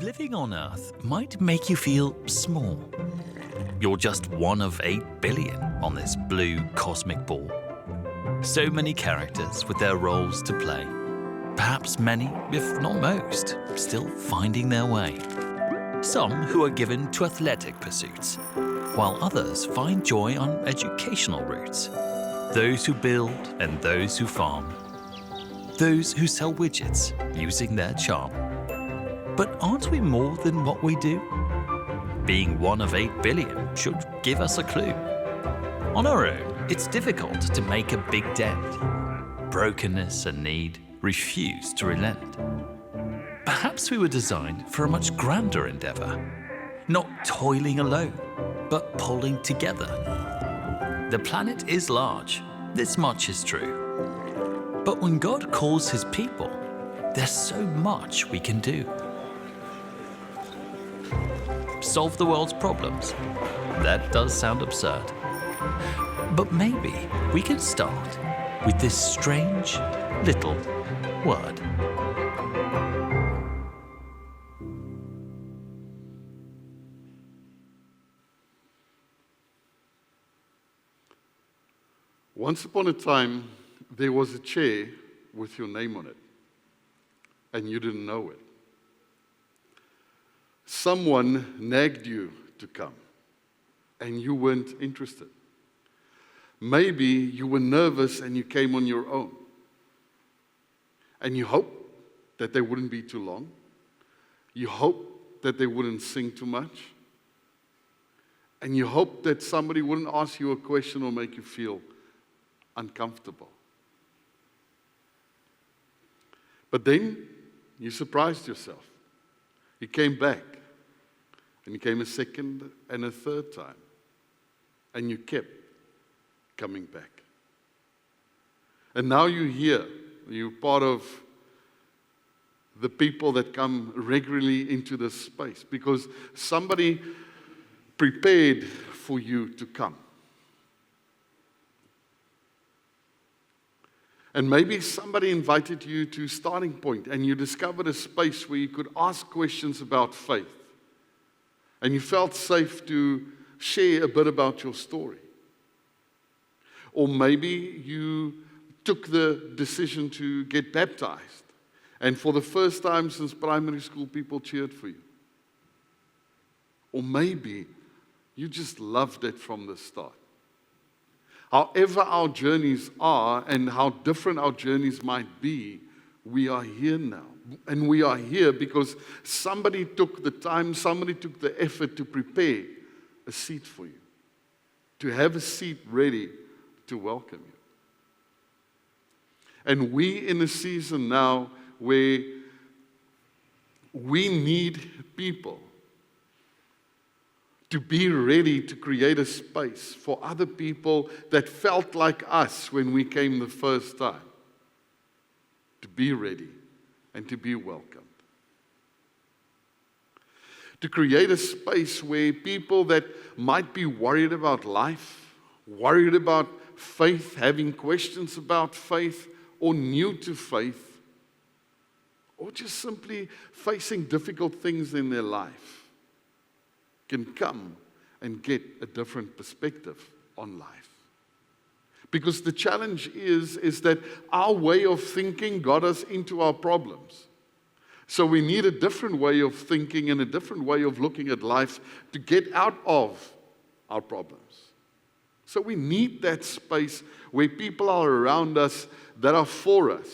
Living on Earth might make you feel small. You're just one of 8 billion on this blue cosmic ball. So many characters with their roles to play. Perhaps many, if not most, still finding their way. Some who are given to athletic pursuits, while others find joy on educational routes. Those who build and those who farm. Those who sell widgets using their charm. But aren't we more than what we do? Being one of 8 billion should give us a clue. On our own, it's difficult to make a big dent. Brokenness and need refuse to relent. Perhaps we were designed for a much grander endeavor. Not toiling alone, but pulling together. The planet is large, this much is true. But when God calls his people, there's so much we can do. Solve the world's problems. That does sound absurd. But maybe we can start with this strange little word. Once upon a time, there was a chair with your name on it, and you didn't know it. Someone nagged you to come, and you weren't interested. Maybe you were nervous and you came on your own. And you hoped that they wouldn't be too long. You hoped that they wouldn't sing too much. And you hoped that somebody wouldn't ask you a question or make you feel uncomfortable. But then you surprised yourself. You came back. And you came a second and a third time. And you kept coming back. And now you're here. You're part of the people that come regularly into this space because somebody prepared for you to come. And maybe somebody invited you to Starting Point and you discovered a space where you could ask questions about faith. And you felt safe to share a bit about your story. Or maybe you took the decision to get baptized. And for the first time since primary school, people cheered for you. Or maybe you just loved it from the start. However our journeys are and how different our journeys might be, we are here now. And we are here because somebody took the time, somebody took the effort to prepare a seat for you. To have a seat ready to welcome you. And we in a season now where we need people to be ready to create a space for other people that felt like us when we came the first time. To be ready and to be welcomed. To create a space where people that might be worried about life, worried about faith, having questions about faith, or new to faith, or just simply facing difficult things in their life, can come and get a different perspective on life. Because the challenge is that our way of thinking got us into our problems. So we need a different way of thinking and a different way of looking at life to get out of our problems. So we need that space where people are around us that are for us,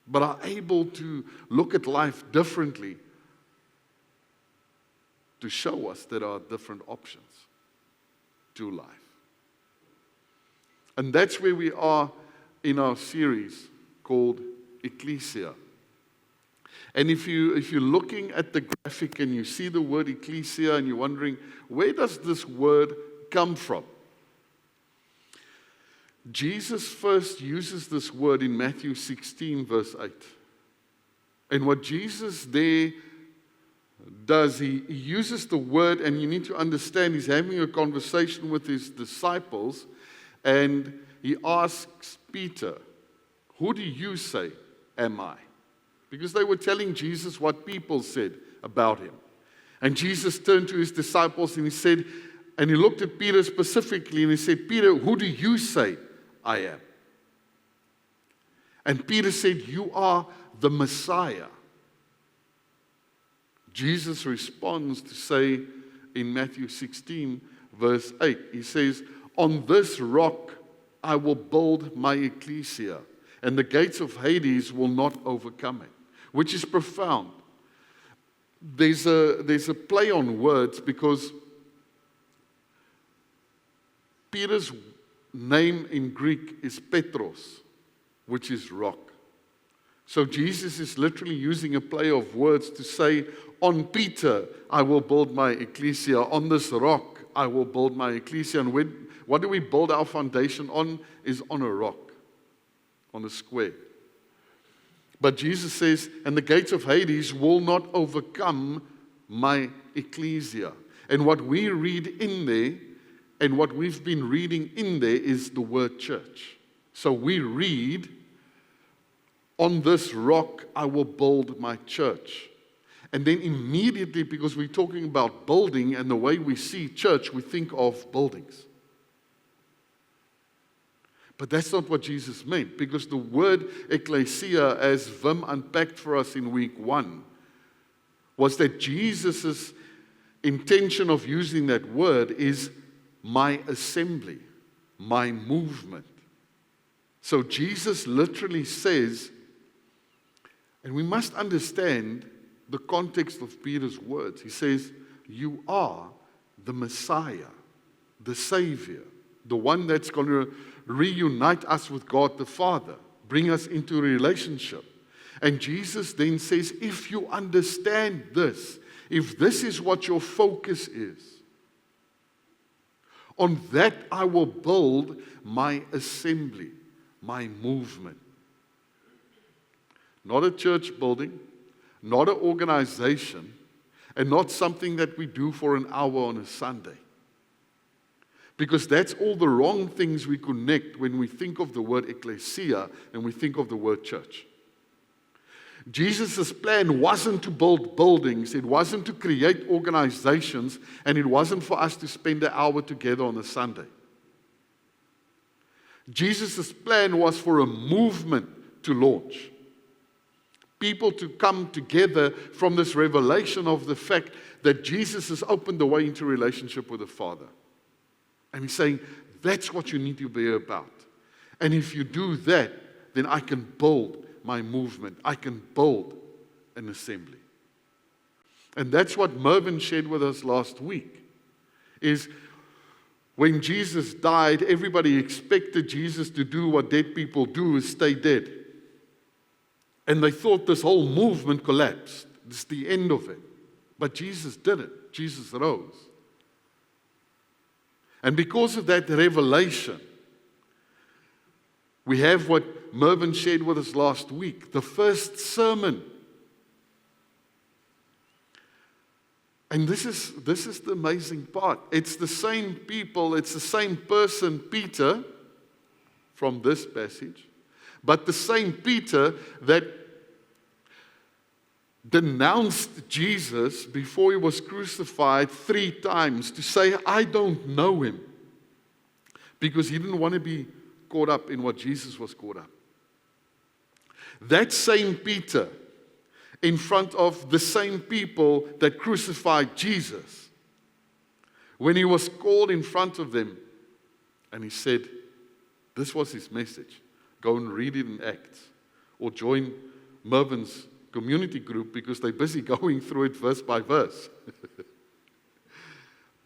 but are able to look at life differently, to show us there are different options to life. And that's where we are in our series called Ecclesia. And if you're looking at the graphic and you see the word Ecclesia and you're wondering, where does this word come from? Jesus first uses this word in Matthew 16, verse 8. And what Jesus there does, he uses the word, and you need to understand, he's having a conversation with his disciples, and he asks Peter, "Who do you say am I?" Because they were telling Jesus what people said about him. And Jesus turned to his disciples and he said, and he looked at Peter specifically and he said, Peter, who do you say I am? And Peter said, you are the Messiah. Jesus responds to say in Matthew 16, verse 8, he says, on this rock I will build my ecclesia, and the gates of Hades will not overcome it, which is profound. There's a play on words because Peter's name in Greek is Petros, which is rock. So Jesus is literally using a play of words to say, on Peter I will build my ecclesia, on this rock I will build my ecclesia. And what do we build our foundation on? Is on a rock, on a square. But Jesus says, and the gates of Hades will not overcome my ecclesia. And what we read in there, and what we've been reading in there, is the word church. So we read, on this rock I will build my church. And then immediately, because we're talking about building and the way we see church, we think of buildings. But that's not what Jesus meant, because the word ecclesia, as Wim unpacked for us in week 1, was that Jesus' intention of using that word is my assembly, my movement. So Jesus literally says, and we must understand the context of Peter's words. He says, you are the Messiah, the Savior, the one that's going to reunite us with God the Father, bring us into a relationship. And Jesus then says, if you understand this, if this is what your focus is, on that I will build my assembly, my movement. Not a church building, not an organization, and not something that we do for an hour on a Sunday. Because that's all the wrong things we connect when we think of the word ecclesia and we think of the word church. Jesus' plan wasn't to build buildings, it wasn't to create organizations, and it wasn't for us to spend an hour together on a Sunday. Jesus' plan was for a movement to launch. People to come together from this revelation of the fact that Jesus has opened the way into relationship with the Father. And he's saying, that's what you need to be about. And if you do that, then I can build my movement. I can build an assembly. And that's what Mervyn shared with us last week, is when Jesus died, everybody expected Jesus to do what dead people do, is stay dead. And they thought this whole movement collapsed. This is the end of it. But Jesus didn't. Jesus rose. And because of that revelation, we have what Mervyn shared with us last week, the first sermon. And this is the amazing part. It's the same people, it's the same person, Peter, from this passage, but the same Peter that denounced Jesus before he was crucified 3 times to say, I don't know him, because he didn't want to be caught up in what Jesus was caught up. That same Peter, in front of the same people that crucified Jesus, when he was called in front of them, and he said, this was his message, go and read it in Acts, or join Mervyn's community group, because they're busy going through it verse by verse.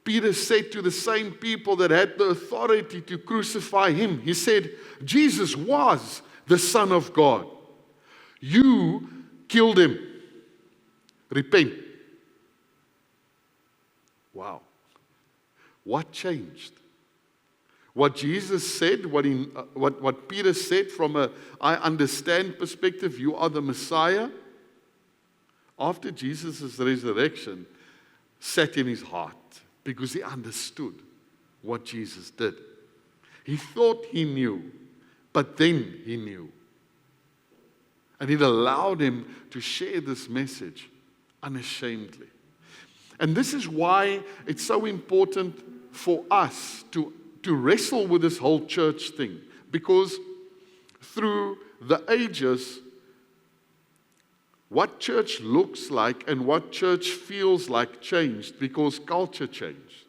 Peter said to the same people that had the authority to crucify him, he said, Jesus was the Son of God. You killed him. Repent. Wow. What changed? What Jesus said, what Peter said from a I understand perspective, you are the Messiah, after Jesus' resurrection, sat in his heart, because he understood what Jesus did. He thought he knew, but then he knew. And it allowed him to share this message unashamedly. And this is why it's so important for us to wrestle with this whole church thing. Because through the ages, what church looks like and what church feels like changed because culture changed.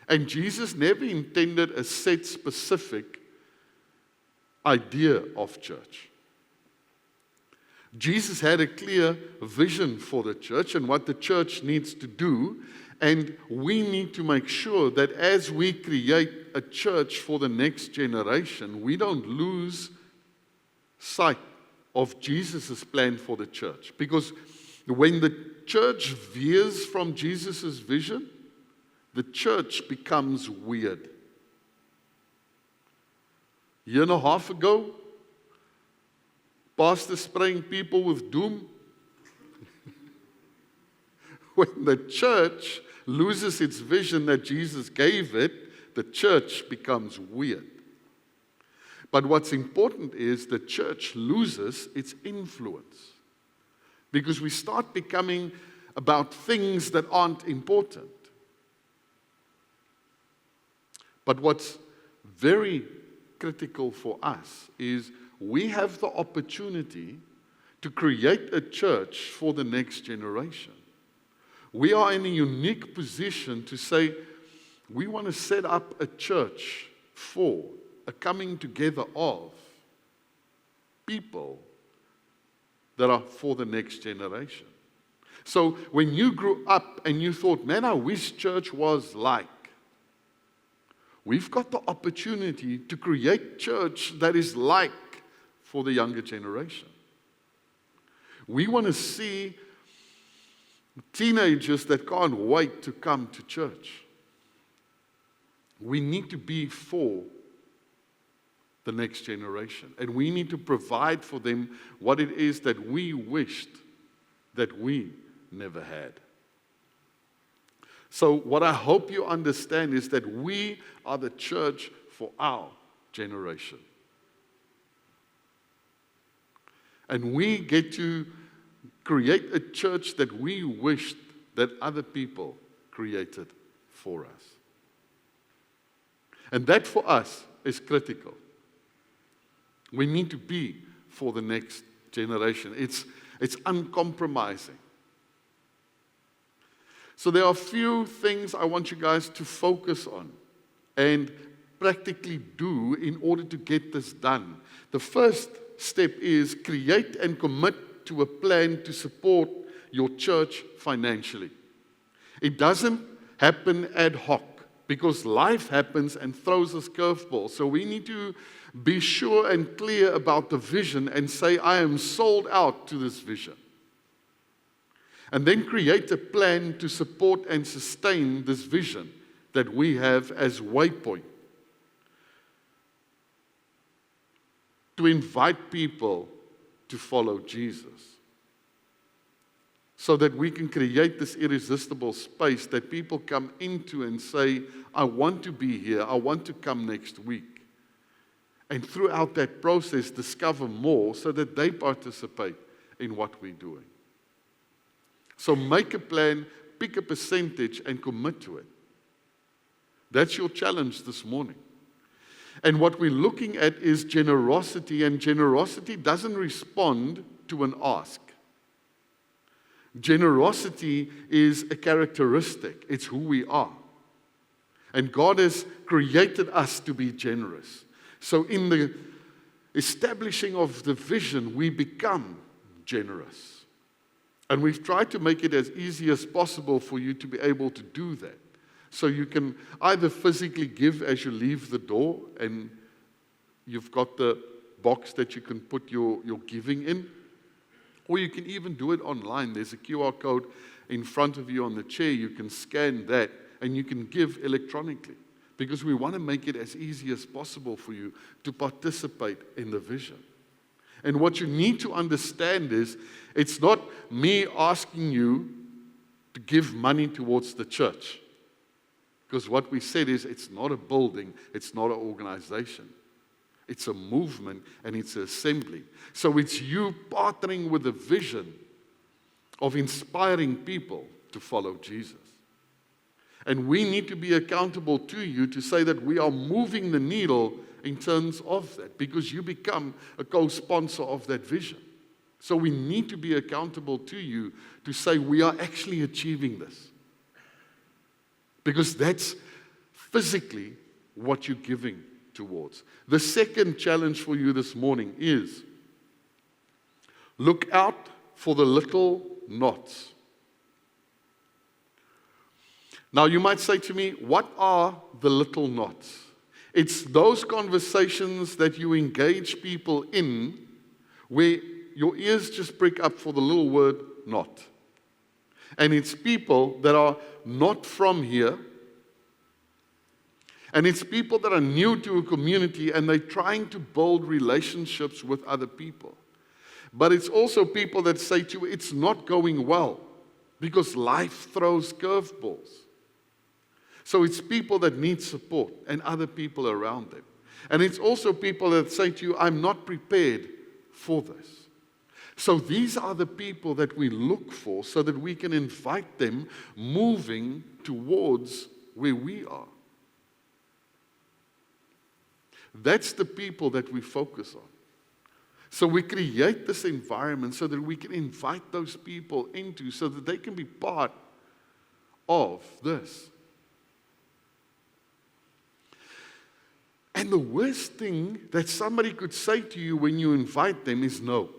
And Jesus never intended a set specific idea of church. Jesus had a clear vision for the church and what the church needs to do, and we need to make sure that as we create a church for the next generation, we don't lose sight of Jesus' plan for the church. Because when the church veers from Jesus' vision, the church becomes weird. A year and a half ago, pastor spraying people with doom. When the church loses its vision that Jesus gave it, the church becomes weird. But what's important is the church loses its influence. Because we start becoming about things that aren't important. But what's very critical for us is we have the opportunity to create a church for the next generation. We are in a unique position to say, we want to set up a church for a coming together of people that are for the next generation. So when you grew up and you thought, man, I wish church was like, we've got the opportunity to create church that is like for the younger generation. We want to see teenagers that can't wait to come to church. We need to be for the next generation. And we need to provide for them what it is that we wished that we never had. So what I hope you understand is that we are the church for our generation. And we get to create a church that we wished that other people created for us. And that for us is critical. We need to be for the next generation. It's uncompromising. So there are a few things I want you guys to focus on and practically do in order to get this done. The first step is create and commit to a plan to support your church financially. It doesn't happen ad hoc because life happens and throws us curveballs. So we need to be sure and clear about the vision and say, I am sold out to this vision. And then create a plan to support and sustain this vision that we have as Waypoint. To invite people to follow Jesus. So that we can create this irresistible space that people come into and say, I want to be here, I want to come next week. And throughout that process, discover more so that they participate in what we're doing. So make a plan, pick a percentage, and commit to it. That's your challenge this morning. And what we're looking at is generosity, and generosity doesn't respond to an ask. Generosity is a characteristic. It's who we are. And God has created us to be generous. So in the establishing of the vision, we become generous. And we've tried to make it as easy as possible for you to be able to do that. So you can either physically give as you leave the door, and you've got the box that you can put your giving in, or you can even do it online. There's a QR code in front of you on the chair. You can scan that, and you can give electronically. Because we want to make it as easy as possible for you to participate in the vision. And what you need to understand is, it's not me asking you to give money towards the church. Because what we said is, it's not a building, it's not an organization. It's a movement and it's an assembly. So it's you partnering with the vision of inspiring people to follow Jesus. And we need to be accountable to you to say that we are moving the needle in terms of that, because you become a co-sponsor of that vision. So we need to be accountable to you to say we are actually achieving this. Because that's physically what you're giving towards. The second challenge for you this morning is look out for the little knots. Now you might say to me, what are the little knots? It's those conversations that you engage people in where your ears just prick up for the little word not. And it's people that are not from here. And it's people that are new to a community and they're trying to build relationships with other people. But it's also people that say to you, it's not going well because life throws curveballs. So it's people that need support and other people around them. And it's also people that say to you, I'm not prepared for this. So these are the people that we look for so that we can invite them moving towards where we are. That's the people that we focus on. So we create this environment so that we can invite those people into, so that they can be part of this. And the worst thing that somebody could say to you when you invite them is no.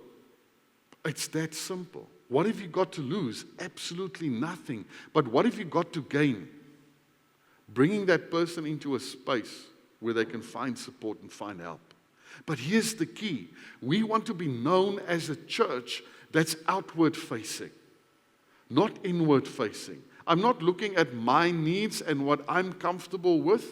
It's that simple. What have you got to lose? Absolutely nothing. But what have you got to gain? Bringing that person into a space where they can find support and find help. But here's the key. We want to be known as a church that's outward facing, not inward facing. I'm not looking at my needs and what I'm comfortable with.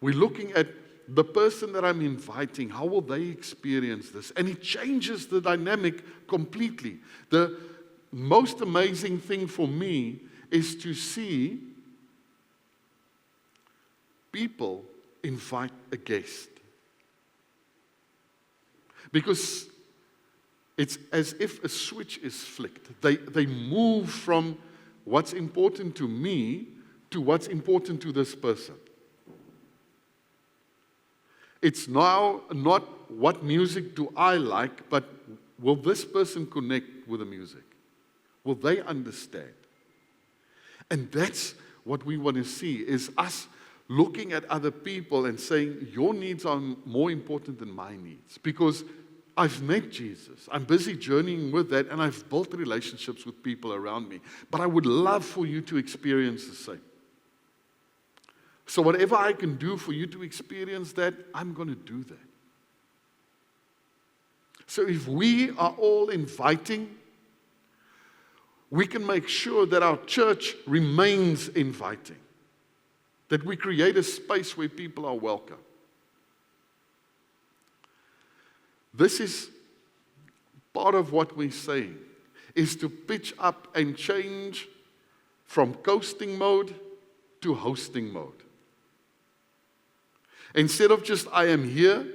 We're looking at the person that I'm inviting. How will they experience this? And it changes the dynamic completely. The most amazing thing for me is to see people invite a guest. Because it's as if a switch is flicked. They move from what's important to me to what's important to this person. It's now not what music do I like, but will this person connect with the music? Will they understand? And that's what we want to see, is us looking at other people and saying, your needs are more important than my needs. Because I've met Jesus. I'm busy journeying with that, and I've built relationships with people around me. But I would love for you to experience the same. So whatever I can do for you to experience that, I'm going to do that. So if we are all inviting, we can make sure that our church remains inviting. That we create a space where people are welcome. This is part of what we're saying, is to pitch up and change from coasting mode to hosting mode. Instead of just, I am here,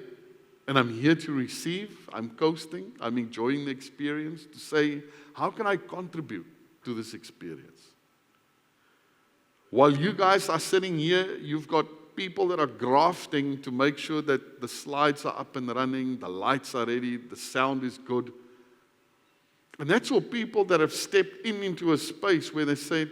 and I'm here to receive, I'm coasting, I'm enjoying the experience, to say, how can I contribute to this experience? While you guys are sitting here, you've got people that are grafting to make sure that the slides are up and running, the lights are ready, the sound is good. And that's all people that have stepped into a space where they said,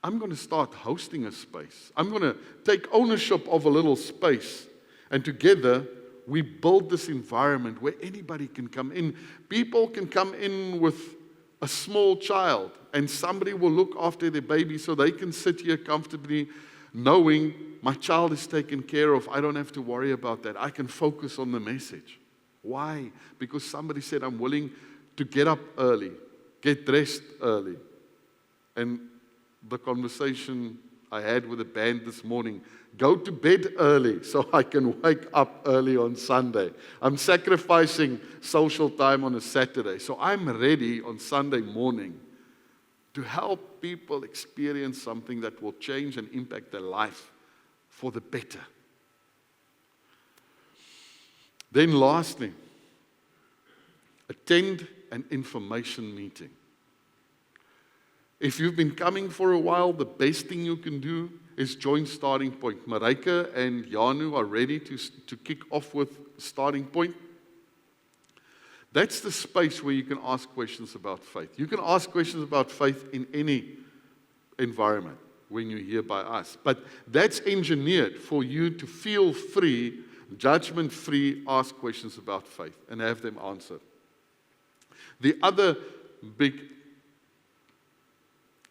I'm going to start hosting a space. I'm going to take ownership of a little space. And together, we build this environment where anybody can come in. People can come in with a small child, and somebody will look after their baby so they can sit here comfortably knowing my child is taken care of. I don't have to worry about that. I can focus on the message. Why? Because somebody said, I'm willing to get up early, get dressed early. And the conversation I had with the band this morning, go to bed early so I can wake up early on Sunday. I'm sacrificing social time on a Saturday. So I'm ready on Sunday morning to help people experience something that will change and impact their life for the better. Then lastly, attend an information meeting. If you've been coming for a while, the best thing you can do is join Starting Point. Mareike and Janu are ready to kick off with Starting Point. That's the space where you can ask questions about faith. You can ask questions about faith in any environment when you're here by us. But that's engineered for you to feel free, judgment-free, ask questions about faith and have them answered. The other big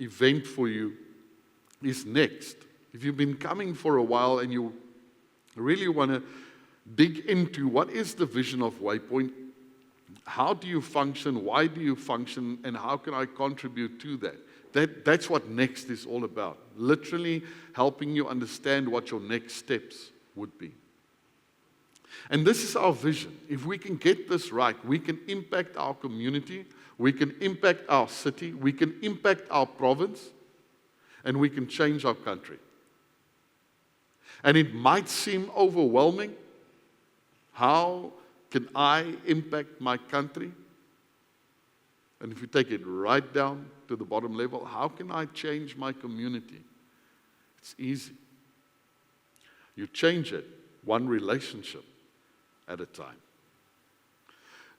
event for you is next. If you've been coming for a while and you really want to dig into what is the vision of Waypoint, how do you function, why do you function, and how can I contribute to that? That's what next is all about. Literally helping you understand what your next steps would be. And this is our vision. If we can get this right, we can impact our community, we can impact our city, we can impact our province, and we can change our country. And it might seem overwhelming. How can I impact my country? And if you take it right down to the bottom level, how can I change my community? It's easy. You change it one relationship at a time.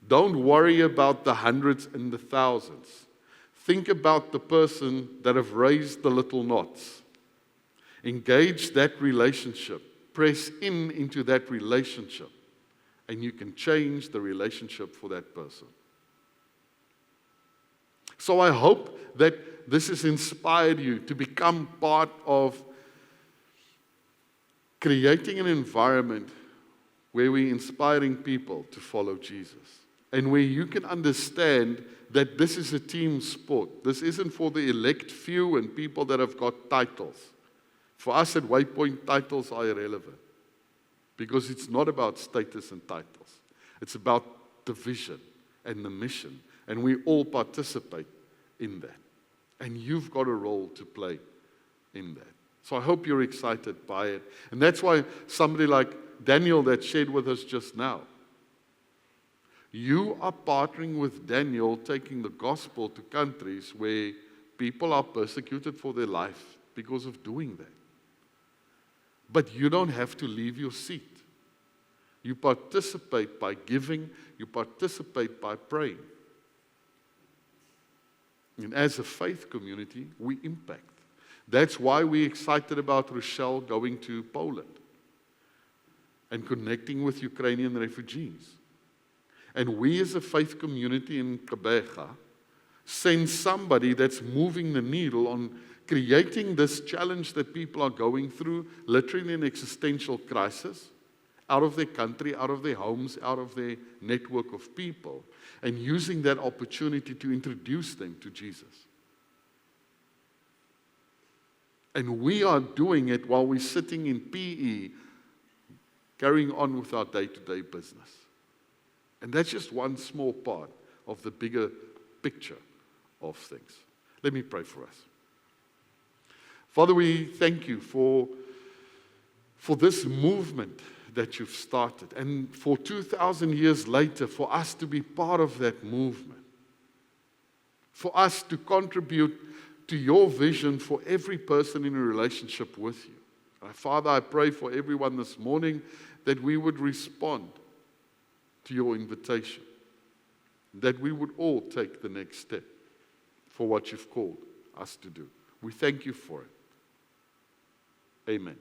Don't worry about the hundreds and the thousands. Think about the person that have raised the little knots. Engage that relationship. Press into that relationship. And you can change the relationship for that person. So I hope that this has inspired you to become part of creating an environment where we're inspiring people to follow Jesus. And where you can understand that this is a team sport. This isn't for the elect few and people that have got titles. For us at Waypoint, titles are irrelevant. Because it's not about status and titles. It's about the vision and the mission. And we all participate in that. And you've got a role to play in that. So I hope you're excited by it. And that's why somebody like Daniel that shared with us just now, you are partnering with Daniel, taking the gospel to countries where people are persecuted for their life because of doing that. But you don't have to leave your seat. You participate by giving, you participate by praying. And as a faith community, we impact. That's why we're excited about Rochelle going to Poland and connecting with Ukrainian refugees. And we as a faith community in Gqeberha send somebody that's moving the needle on creating this challenge that people are going through, literally an existential crisis, out of their country, out of their homes, out of their network of people, and using that opportunity to introduce them to Jesus. And we are doing it while we're sitting in PE, carrying on with our day-to-day business. And that's just one small part of the bigger picture of things. Let me pray for us. Father, we thank you for this movement that you've started, and for 2,000 years later, for us to be part of that movement, for us to contribute to your vision for every person in a relationship with you. Father, I pray for everyone this morning that we would respond to your invitation, that we would all take the next step for what you've called us to do. We thank you for it. Amen.